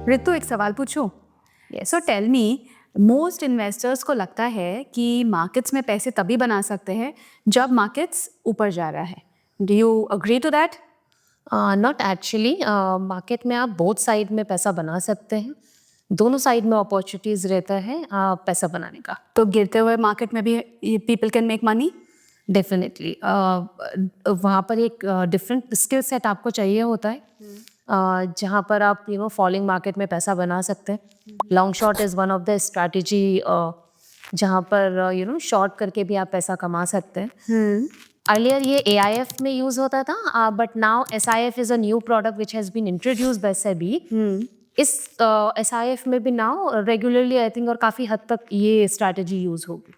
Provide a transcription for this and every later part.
ऋतु, एक सवाल पूछूं? So tell me, most investors को लगता है कि मार्केट्स में पैसे तभी बना सकते हैं जब मार्केट्स ऊपर जा रहा है. Do you agree to that? Not actually. Market में आप बोथ साइड में पैसा बना सकते हैं. दोनों साइड में अपॉर्चुनिटीज रहता है पैसा बनाने का. तो गिरते हुए मार्केट में भी people can make money? Definitely. वहाँ पर एक डिफरेंट स्किल सेट आपको चाहिए होता है. जहाँ पर आप फॉलिंग मार्केट में पैसा बना सकते हैं. Long short is one of the strategy जहाँ पर शॉर्ट करके भी आप पैसा कमा सकते हैं. अर्लियर ये AIF में यूज होता था, but now SIF is a new product which has been introduced by SEBI. इस SIF में भी नाउ रेगुलरली आई थिंक और काफ़ी हद तक ये स्ट्रैटेजी यूज होगी.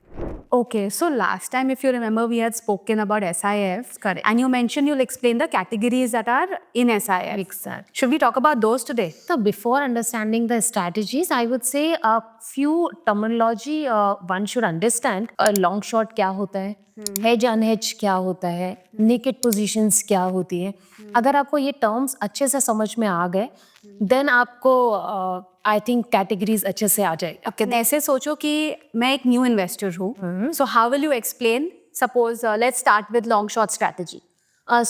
Okay, so last time, if you remember, we had spoken about SIF. Correct. And you mentioned you'll explain the categories that are in SIF. Exactly. Should we talk about those today? So before understanding the strategies, I would say a few terminology one should understand. Long short क्या होता है, hedge unhedge क्या होता है, naked positions क्या होती है. अगर आपको ये terms अच्छे से समझ में आ गए, then आपको आई थिंक कैटेगरीज अच्छे से आ जाएगा. Okay, ऐसे सोचो कि मैं एक न्यू इन्वेस्टर हूँ. So how will you explain? Suppose let's start with long short strategy.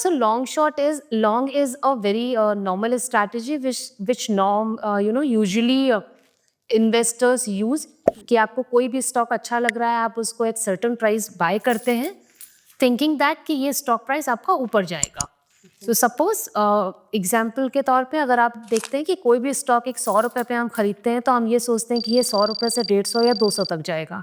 So long is a very normal strategy which usually investors use. कि आपको कोई भी स्टॉक अच्छा लग रहा है, आप उसको एक सर्टेन प्राइस बाय करते हैं, थिंकिंग दैट कि ये स्टॉक प्राइस आपका ऊपर जाएगा. सो सपोज एग्जाम्पल के तौर पे अगर आप देखते हैं कि कोई भी स्टॉक एक 100 रुपये पे हम खरीदते हैं, तो हम ये सोचते हैं कि ये 100 रुपये से 150 या 200 तक जाएगा.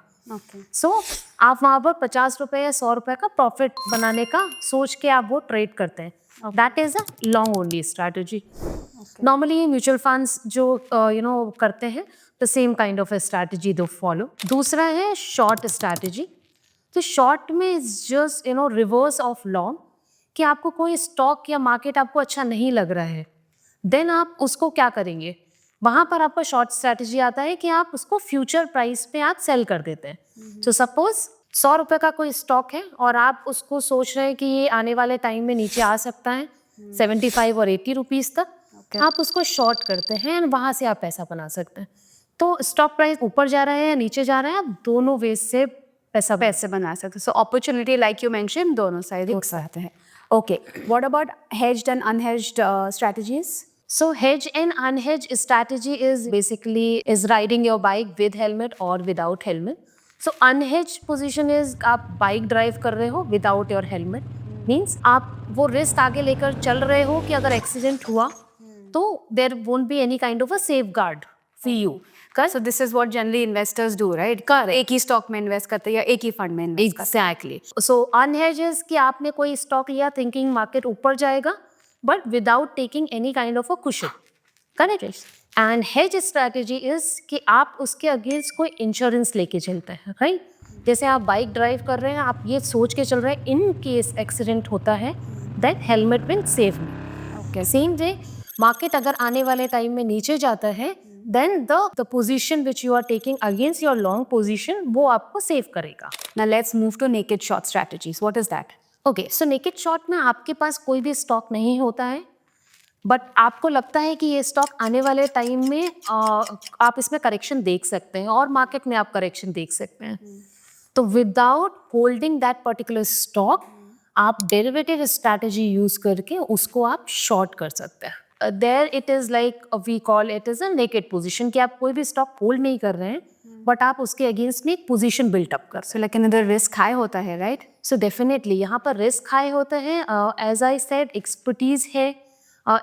सो आप वहाँ पर 50 रुपये या 100 रुपये का प्रॉफिट बनाने का सोच के आप वो ट्रेड करते हैं. That is a long only strategy. Normally mutual funds जो करते हैं, the same kind of strategy दो फॉलो. दूसरा है शॉर्ट स्ट्रैटेजी. तो शॉर्ट में is just reverse of long. कि आपको कोई स्टॉक या मार्केट आपको अच्छा नहीं लग रहा है, देन आप उसको क्या करेंगे, वहाँ पर आपका शॉर्ट स्ट्रैटेजी आता है कि आप उसको फ्यूचर प्राइस पे आप सेल कर देते हैं. तो सपोज 100 रुपये का कोई स्टॉक है और आप उसको सोच रहे हैं कि ये आने वाले टाइम में नीचे आ सकता है 75 और 80 रुपीज़ तक. आप उसको शॉर्ट करते हैं और वहाँ से आप पैसा बना सकते हैं. तो स्टॉक प्राइस ऊपर जा रहा है या नीचे जा रहा है, आप दोनों वे से पैसे बना सकते हैं. So opportunity like you mention दोनों साइड एक साथ है. Okay, what about hedged and unhedged strategies? So hedge and unhedged strategy is basically riding your bike with helmet or without helmet. So unhedged position is आप bike drive कर रहे हो without your helmet. Means आप वो risk आगे लेकर चल रहे हो कि अगर एक्सीडेंट हुआ तो there won't be any kind of a safeguard for you. So this is what generally investors do, right? Correct. एक ही स्टॉक में इन्वेस्ट करते हैं या एक ही फंड में इन्वेस्ट करते हैं. Exactly. So unhedged is कि आपने कोई स्टॉक लिया थिंकिंग मार्केट ऊपर जाएगा, but without taking any kind of a cushion. Correct. And hedge strategy is कि आप उसके अगेंस्ट कोई इंश्योरेंस लेके चलते हैं. राइट. जैसे आप बाइक ड्राइव कर रहे हैं, आप ये सोच के चल रहे हैं इन केस एक्सीडेंट होता है that helmet will save me. Same way market अगर आने वाले टाइम में नीचे जाता है, then the position which you are taking against your long position वो आपको सेव करेगा. Now let's move to naked short strategies. What is that? Okay, so naked short में आपके पास कोई भी स्टॉक नहीं होता है, बट आपको लगता है कि ये स्टॉक आने वाले टाइम में आप इसमें करेक्शन देख सकते हैं और मार्केट में आप करेक्शन देख सकते हैं. तो without holding that particular stock आप डेरिवेटिव स्ट्रैटेजी यूज करके उसको आप शॉर्ट कर सकते हैं. There it is like we call it is a naked position कि आप कोई भी स्टॉक होल्ड नहीं कर रहे हैं, बट आप उसके अगेंस्ट में एक पोजीशन बिल्टअप कर. सो लेकिन इधर रिस्क हाई होता है, राइट? सो डेफिनेटली यहाँ पर रिस्क हाई होता है. एज आई सेड, एक्सपर्टीज है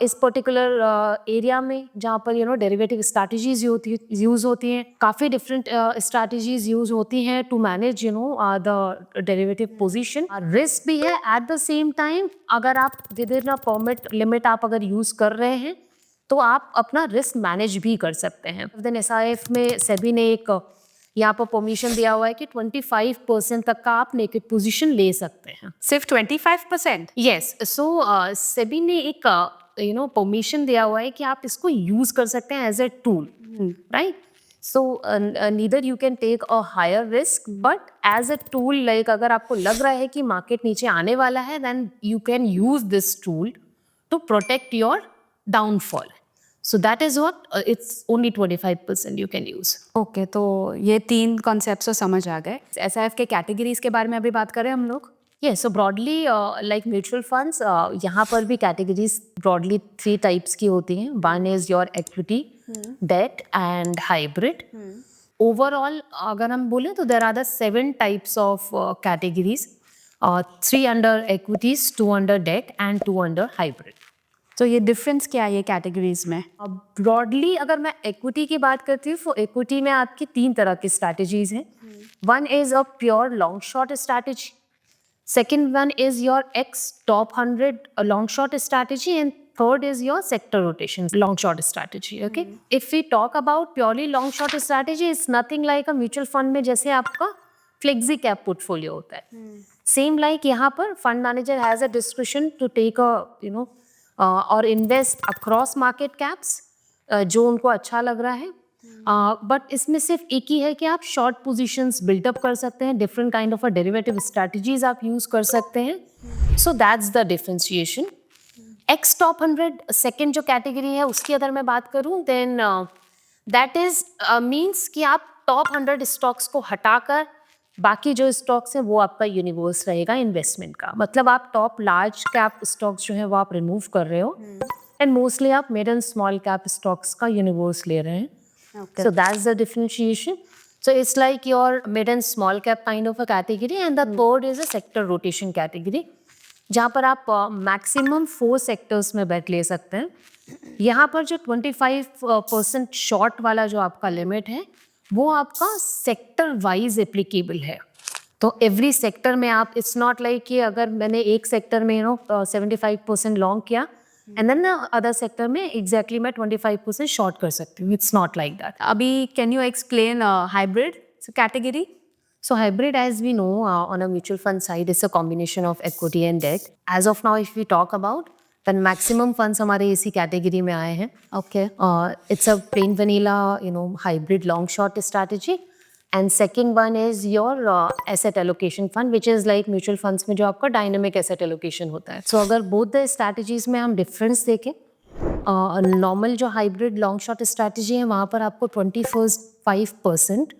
इस पर्टिकुलर एरिया में जहाँ पर डेरिवेटिव स्ट्रैटेजीज यूज होती हैं. काफ़ी डिफरेंट स्ट्रैटेजीज यूज होती हैं to manage the derivative position. Risk भी है एट द सेम टाइम. अगर आप within a permit limit आप अगर यूज कर रहे हैं तो आप अपना रिस्क मैनेज भी कर सकते हैं. देन SIF में सेबी ने एक यहाँ पर परमिशन दिया हुआ है कि 25% तक का आप नेकेड पोजीशन ले सकते हैं. सिर्फ 25%? यस. सो सेबी ने एक परमिशन दिया हुआ है कि आप इसको यूज कर सकते हैं as a tool. Right. So neither you can take a higher risk, but as a tool, like अगर आपको लग रहा है कि मार्केट नीचे आने वाला है, then you can use this tool to protect your downfall. So that is what it's only 25% you can use. Okay, तो ये 3 कॉन्सेप्ट्स तो समझ आ गए। एसआईएफ के कैटेगरीज के बारे में अभी बात करें हम लोग। Yes, so broadly like mutual funds, यहाँ पर भी categories broadly 3 types की होती हैं. One is your equity, debt and hybrid. Overall अगर हम बोलें तो there are the 7 types of categories. 3 under equities, 2 under debt and 2 under hybrid. तो ये डिफरेंस क्या है ये कैटेगरीज में? अब ब्रॉडली अगर मैं इक्विटी की बात करती हूँ तो इक्विटी में आपकी 3 तरह की स्ट्रैटेजीज हैं. One is a pure long short strategy, second one is your x top 100 long short strategy and third is your sector rotation long short strategy. Okay, if we talk about purely long short strategy, it's nothing like a mutual fund में जैसे आपका flexi cap portfolio होता है. Same like यहाँ पर fund manager has a discretion to take a और invest across market caps जो उनको अच्छा लग रहा है. बट इसमें सिर्फ एक ही है कि आप शॉर्ट पोजीशंस बिल्डअप कर सकते हैं, different kind of a derivative strategies आप यूज कर सकते हैं. So that's the differentiation. X top 100 second जो कैटेगरी है उसकी अगर मैं बात करूं देन दैट इज मीन्स कि आप टॉप 100 स्टॉक्स को हटाकर बाकी जो स्टॉक्स हैं वो आपका यूनिवर्स रहेगा इन्वेस्टमेंट का. मतलब आप टॉप लार्ज कैप स्टॉक्स जो है वो आप रिमूव कर रहे हो एंड मोस्टली आप mid and small cap stocks का यूनिवर्स ले रहे हैं. So that's the differentiation. So it's like your mid and small cap kind of a category and the third is a sector rotation category जहाँ पर आप maximum 4 sectors में बेट ले सकते हैं. यहाँ पर जो 25% शॉर्ट वाला जो आपका लिमिट है वो आपका सेक्टर वाइज एप्लीकेबल है. तो एवरी सेक्टर में आप इट्स नॉट लाइक कि अगर मैंने एक सेक्टर में 75% लॉन्ग किया एंड देन अदर सेक्टर में एग्जैक्टली मैं 25% शॉर्ट कर सकती हूँ. It's not like that. अभी can you explain hybrid category? So hybrid, as we know, on a mutual fund side, is a combination of equity and debt. As of now, if we talk about, then maximum funds हमारे इसी category में आए हैं. Okay. It's a plain vanilla, hybrid long short strategy. And second one is your asset allocation fund, which is like mutual funds में जो आपका dynamic asset allocation होता है. So अगर both the strategies में हम difference देखें, normal जो hybrid long short strategy है वहाँ पर आपको 25%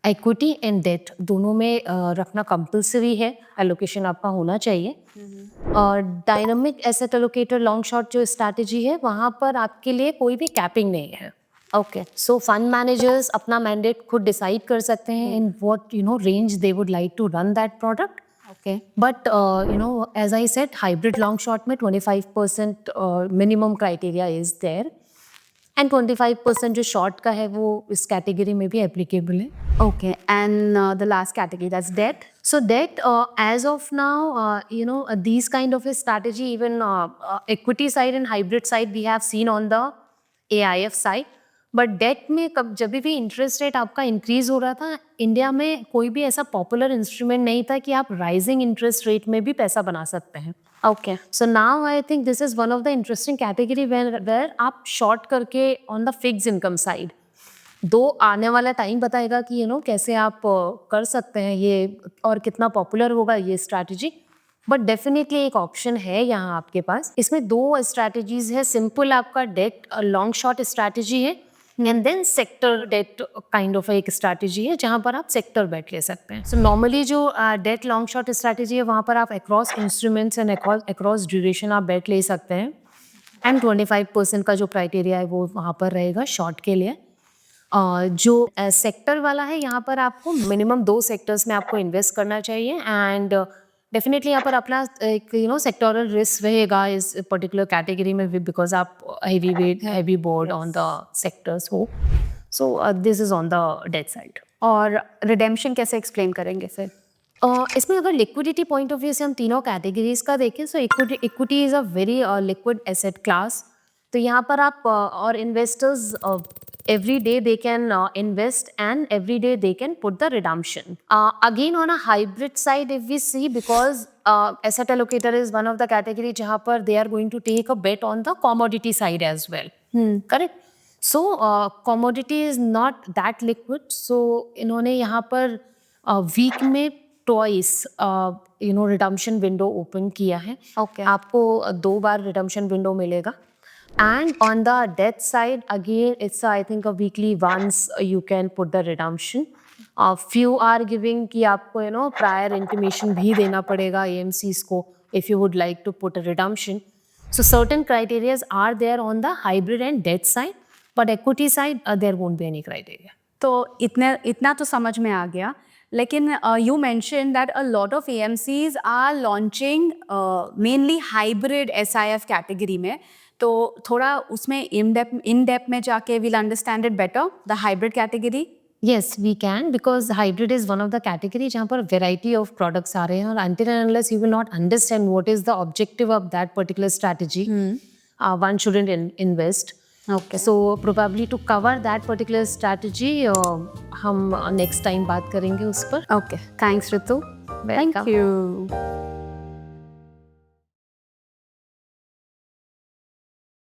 इक्विटी एंड डेट दोनों में रखना कंपल्सरी है. एलोकेशन आपका होना चाहिए. और dynamic asset allocator long short जो स्ट्रैटेजी है वहाँ पर आपके लिए कोई भी कैपिंग नहीं है. ओके, सो फंड मैनेजर्स अपना मैंडेट खुद डिसाइड कर सकते हैं in what range they would like to run that product. Okay. But as I said hybrid long short में 25% minimum criteria is there and 25% जो शॉर्ट का है वो इस कैटेगरी में भी एप्लीकेबल है. Okay. And the last category, that's debt. So debt, as of now, these kind of a strategy, even equity side and hybrid side, we have seen on the AIF side. But debt में जब भी interest rate आपका increase हो रहा था India में कोई भी ऐसा पॉपुलर इंस्ट्रूमेंट नहीं था कि आप राइजिंग इंटरेस्ट रेट में भी पैसा बना सकते हैं. Okay. So now I think this is one of the interesting category where आप शॉर्ट करके on the fixed income side दो आने वाला टाइम बताएगा कि कैसे आप कर सकते हैं ये और कितना पॉपुलर होगा ये स्ट्रैटेजी. बट डेफिनेटली एक ऑप्शन है यहाँ आपके पास. इसमें 2 स्ट्रैटेजीज है. सिंपल आपका डेट लॉन्ग शॉर्ट स्ट्रैटेजी है and then sector debt kind of एक स्ट्रैटेजी है जहाँ पर आप सेक्टर बेट ले सकते हैं. सो नॉर्मली जो डेट लॉन्ग शॉर्ट स्ट्रैटेजी है वहाँ पर आप across instruments and across duration आप बेट ले सकते हैं एंड 25% का जो क्राइटेरिया है वो वहाँ पर रहेगा शॉर्ट के लिए. जो सेक्टर वाला है यहाँ पर आपको मिनिमम 2 सेक्टर्स में आपको इन्वेस्ट करना चाहिए एंड डेफिनेटली यहाँ पर अपना एक सेक्टोरल रिस्क रहेगा इस पर्टिकुलर कैटेगरी में बिकॉज आप heavy weight heavy board on the sectors हो. So this is on the debt side. और रिडेम्पशन कैसे एक्सप्लेन करेंगे फिर? इसमें अगर लिक्विडिटी पॉइंट ऑफ व्यू से हम तीनों कैटेगरीज का देखें so equity is a very liquid asset class. तो यहाँ पर आप और investors every day they can invest and every day they can put the redemption. Again on a hybrid side if we see because asset allocator is one of the category जहाँ पर they are going to take a bet on the commodity side as well. Correct? So commodity is not that liquid. So इन्होंने यहाँ पर week में twice redemption window open किया है. Okay. आपको 2 बार redemption window मिलेगा. And on the debt side, again, it's I think a weekly once you can put the redemption. Few are giving कि आपको prior intimation भी देना पड़ेगा AMCs को if you would like to put a redemption. So certain criterias are there on the hybrid and debt side, but equity side there won't be any criteria. तो इतना तो समझ में आ गया, लेकिन you mention that a lot of AMCs are launching mainly hybrid SIF category में, तो थोड़ा उसमें इन डेप्थ में जाके we'll understand it better the hybrid category. Yes, we can, because hybrid is one of the category जहाँ पर variety of products आ रहे हैं, और until and unless you will not understand what is the objective of that particular strategy, one shouldn't invest. Okay. So probably to cover that particular strategy, हम next time बात करेंगे उस पर. Okay, thanks Ritu. Welcome. Thank you.